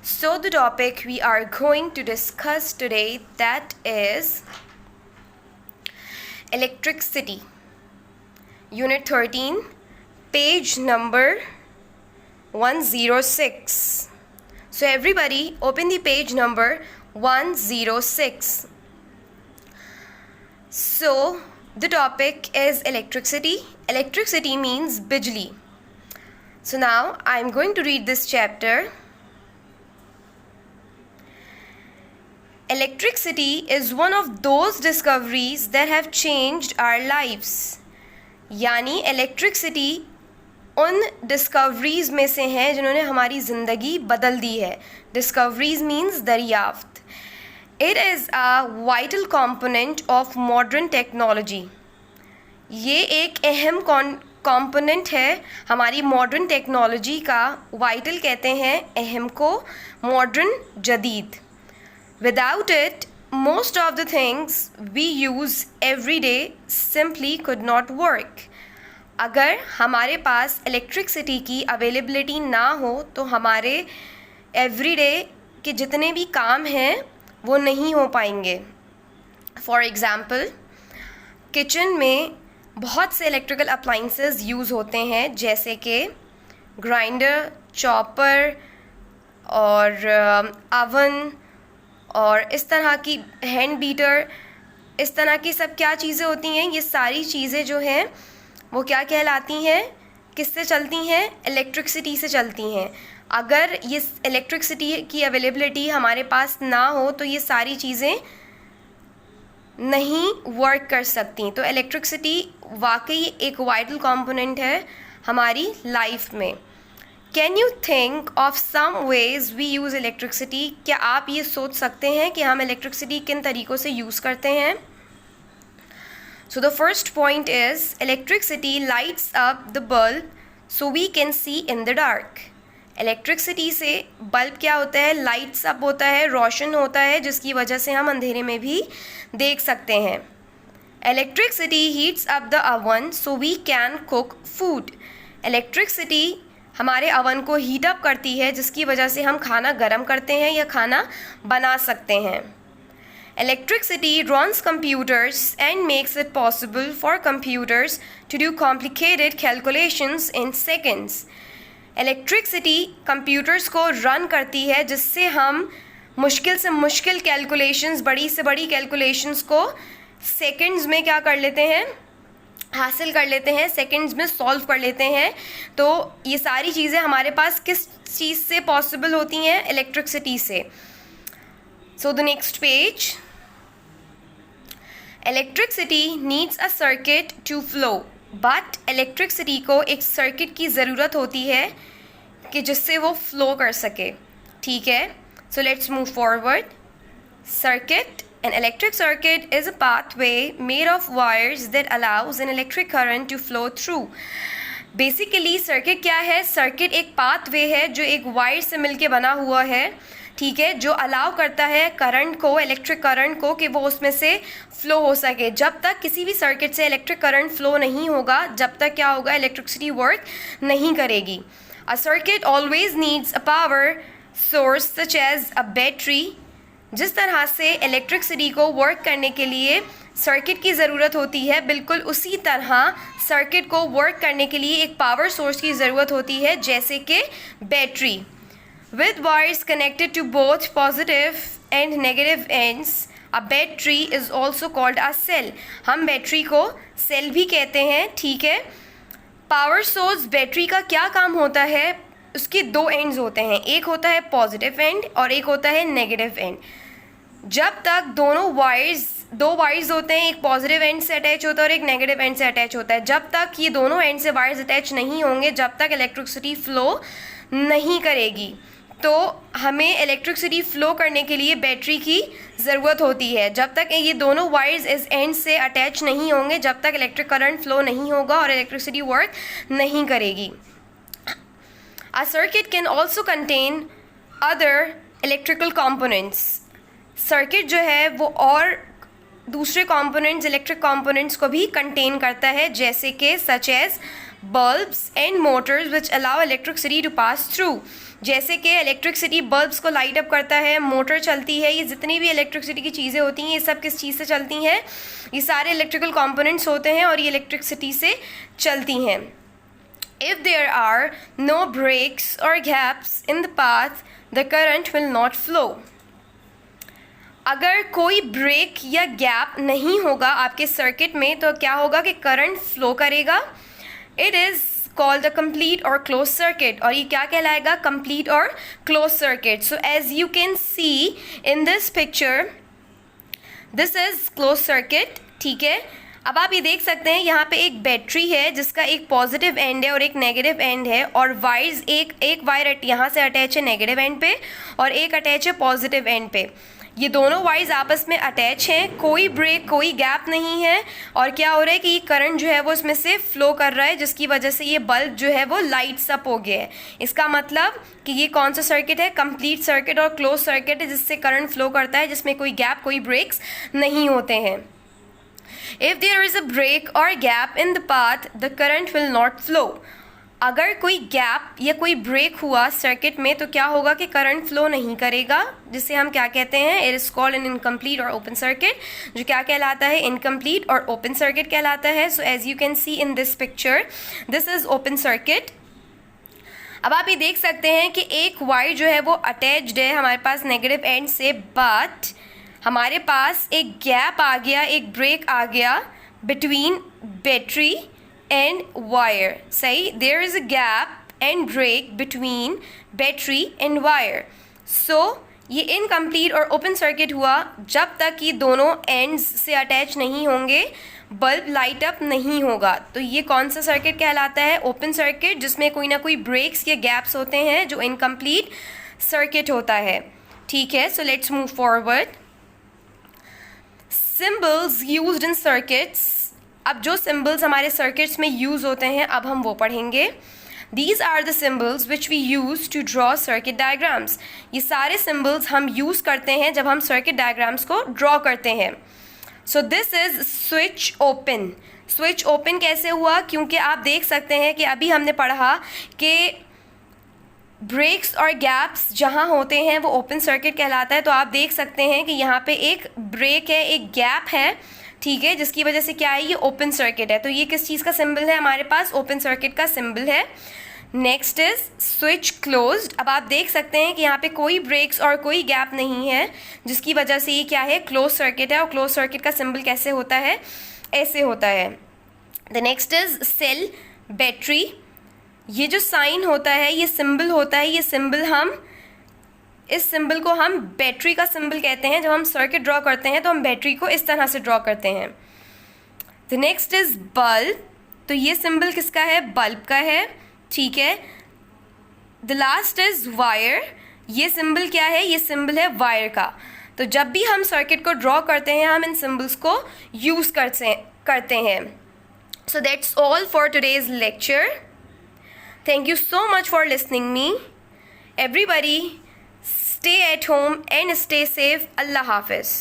So the topic we are going to discuss today, that is electricity. Unit 13, page number 106. So everybody open the page number 106. So the topic is electricity. Electricity means bijli. So now I am going to read this chapter. Electricity is one of those discoveries that have changed our lives. यानी electricity उन discoveries में से हैं जिन्होंने हमारी ज़िंदगी बदल दी है. Discoveries means दरियाफ्त. It is a vital component of modern technology. ये एक अहम कंपोनेंट है हमारी मॉडर्न टेक्नोलॉजी का. वाइटल कहते हैं अहम को, मॉडर्न जदीद. Without it, most of the things we use every day simply could not work. अगर हमारे पास इलेक्ट्रिसिटी की अवेलेबिलिटी ना हो तो हमारे एवरीडे के जितने भी काम हैं वो नहीं हो पाएंगे. फॉर एग्ज़ाम्पल, किचन में बहुत से इलेक्ट्रिकल अप्लाइंसेस यूज़ होते हैं जैसे कि ग्राइंडर, चॉपर और अवन और इस तरह की हैंड बीटर, इस तरह की सब क्या चीज़ें होती हैं. ये सारी चीज़ें जो हैं वो क्या कहलाती हैं, किससे चलती हैं, इलेक्ट्रिसिटी से चलती हैं. अगर ये इलेक्ट्रिसिटी की अवेलेबिलिटी हमारे पास ना हो तो ये सारी चीज़ें नहीं वर्क कर सकती. तो इलेक्ट्रिसिटी वाकई एक वाइटल कंपोनेंट है हमारी लाइफ में. Can you think of some ways we use electricity. क्या आप ये सोच सकते हैं कि हम इलेक्ट्रिसिटी किन तरीक़ों से यूज़ करते हैं. So the first point is electricity lights up the bulb so we can see in the dark. Electricity से बल्ब क्या होता है, लाइट्स अप होता है, रोशन होता है, जिसकी वजह से हम अंधेरे में भी देख सकते हैं. Electricity heats up the oven so we can cook food. Electricity हमारे अवन को हीट अप करती है जिसकी वजह से हम खाना गर्म करते हैं या खाना बना सकते हैं. Electricity runs computers and makes it possible for computers to do complicated calculations in seconds. Electricity computers को रन करती है जिससे हम मुश्किल से मुश्किल कैलकुलेशंस, बड़ी से बड़ी कैलकुलेशंस को सेकेंड्स में क्या कर लेते हैं, हासिल कर लेते हैं, सेकंड्स में सॉल्व कर लेते हैं. तो ये सारी चीज़ें हमारे पास किस चीज़ से पॉसिबल होती हैं, इलेक्ट्रिसिटी से. So the next page. Electricity needs a circuit to flow. But electricity को एक सर्किट की ज़रूरत होती है कि जिससे वो फ्लो कर सके. ठीक है, so let's move forward. Circuit. An electric circuit is a pathway made of wires that allows an electric current to flow through. Basically circuit क्या है, circuit एक pathway है जो एक वायर से मिलके बना हुआ है. ठीक है, जो अलाउ करता है करंट को, इलेक्ट्रिक करंट को, कि वो उसमें से फ्लो हो सके. जब तक किसी भी सर्किट से इलेक्ट्रिक करंट फ्लो नहीं होगा, जब तक क्या होगा, इलेक्ट्रिसिटी वर्क नहीं करेगी. A circuit always needs a power source such as a battery. जिस तरह से इलेक्ट्रिसिटी को वर्क करने के लिए सर्किट की ज़रूरत होती है, बिल्कुल उसी तरह सर्किट को वर्क करने के लिए एक पावर सोर्स की ज़रूरत होती है जैसे कि battery. With wires connected to both positive and negative ends a battery is also called a cell. हम बैटरी को सेल भी कहते हैं. ठीक है, पावर सोर्स बैटरी का क्या काम होता है, उसके दो एंड्स होते हैं. एक होता है पॉजिटिव एंड और एक होता है नेगेटिव एंड. जब तक दो वायर्स होते हैं, एक पॉजिटिव एंड से अटैच होता है और एक नेगेटिव एंड से अटैच होता है, जब तक ये दोनों एंड से वायर्स अटैच नहीं होंगे, जब तक इलेक्ट्रिसिटी फ़्लो नहीं करेगी. तो हमें इलेक्ट्रिसिटी फ़्लो करने के लिए बैटरी की ज़रूरत होती है. जब तक ये दोनों वायर्स इस एंड से अटैच नहीं होंगे, जब तक इलेक्ट्रिक करंट फ़्लो नहीं होगा और इलेक्ट्रिसिटी वर्क नहीं करेगी. A circuit can also contain other electrical components. Circuit जो है वो और दूसरे कंपोनेंट्स, इलेक्ट्रिक कंपोनेंट्स को भी कंटेन करता है जैसे कि such as bulbs and motors which allow electricity to pass through. जैसे कि इलेक्ट्रिसिटी बल्ब्स को लाइट अप करता है, मोटर चलती है, ये जितनी भी इलेक्ट्रिसिटी की चीज़ें होती हैं ये सब किस चीज़ से चलती हैं? ये सारे इलेक्ट्रिकल कंपोनेंट्स होते हैं और ये इलेक्ट्रिसिटी से चलती हैं. If there are no breaks or gaps in the path, the current will not flow. अगर कोई ब्रेक या गैप नहीं होगा आपके सर्किट में तो क्या होगा कि करंट फ्लो करेगा. It is called a complete और क्लोज सर्किट. और ये क्या कहलाएगा? कंप्लीट और close circuit. So as you can see in this picture, this is close circuit. ठीक है, अब आप ये देख सकते हैं यहाँ पे एक बैटरी है जिसका एक पॉजिटिव एंड है और एक नेगेटिव एंड है, और वायर्स एक वायर यहाँ से अटैच है नेगेटिव एंड पे और एक अटैच है पॉजिटिव एंड पे. ये दोनों वायर्स आपस में अटैच हैं, कोई ब्रेक कोई गैप नहीं है. और क्या हो रहा है कि ये करंट जो है वो इसमें से फ्लो कर रहा है, जिसकी वजह से ये बल्ब जो है वो लाइट्स अप हो गया है. इसका मतलब कि ये कौन सा सर्किट है? कंप्लीट सर्किट और क्लोज सर्किट है, जिससे करंट फ्लो करता है, जिसमें कोई गैप कोई ब्रेक्स नहीं होते हैं. If there is a break or gap in the path, the current will not flow. अगर कोई गैप या कोई ब्रेक हुआ सर्किट में तो क्या होगा कि करंट फ्लो नहीं करेगा, जिसे हम क्या कहते हैं? It is called an incomplete और ओपन सर्किट. जो क्या कहलाता है? इनकम्प्लीट और ओपन सर्किट कहलाता है. So as you can see in this picture, this is open circuit. अब आप ये देख सकते हैं कि एक वायर जो है वो अटैच्ड है हमारे पास नेगेटिव एंड से, बट हमारे पास एक गैप आ गया, एक ब्रेक आ गया बिटवीन बैटरी एंड वायर. सही, there is a gap and break between battery and wire. So ये इनकम्प्लीट और ओपन सर्किट हुआ जब तक ये दोनों एंड्स से अटैच नहीं होंगे, बल्ब लाइट अप नहीं होगा. तो ये कौन सा सर्किट कहलाता है? ओपन सर्किट, जिसमें कोई ना कोई ब्रेक्स या गैप्स होते हैं, जो इनकम्प्लीट सर्किट होता है. ठीक है, so let's move forward. Symbols used in circuits. अब जो सिम्बल्स हमारे सर्किट्स में यूज़ होते हैं अब हम वो पढ़ेंगे. These are the symbols which we use to draw circuit diagrams. ये सारे सिम्बल्स हम यूज़ करते हैं जब हम सर्किट डायग्राम्स को ड्रॉ करते हैं. So this is switch open. Switch open कैसे हुआ? क्योंकि आप देख सकते हैं कि अभी हमने पढ़ा कि ब्रेक्स और गैप्स जहाँ होते हैं वो ओपन सर्किट कहलाता है. तो आप देख सकते हैं कि यहाँ पे एक ब्रेक है, एक गैप है, ठीक है, जिसकी वजह से क्या है? ये ओपन सर्किट है. तो ये किस चीज़ का सिंबल है? हमारे पास ओपन सर्किट का सिंबल है. Next is switch closed. अब आप देख सकते हैं कि यहाँ पे कोई ब्रेक्स और कोई गैप नहीं है, जिसकी वजह से ये क्या है? क्लोज सर्किट है. और क्लोज सर्किट का सिंबल कैसे होता है? ऐसे होता है. The next is cell battery. ये जो साइन होता है, ये सिंबल होता है, ये सिंबल इस सिंबल को हम बैटरी का सिंबल कहते हैं. जब हम सर्किट ड्रॉ करते हैं तो हम बैटरी को इस तरह से ड्रॉ करते हैं. The next is bulb. तो ये सिंबल किसका है? बल्ब का है. ठीक है. The last is wire. ये सिंबल क्या है? ये सिंबल है वायर का. तो जब भी हम सर्किट को ड्रॉ करते हैं हम इन सिंबल्स को यूज़ करते हैं. So that's all for today's lecture. Thank you so much for listening me. Everybody, stay at home and stay safe. Allah Hafiz.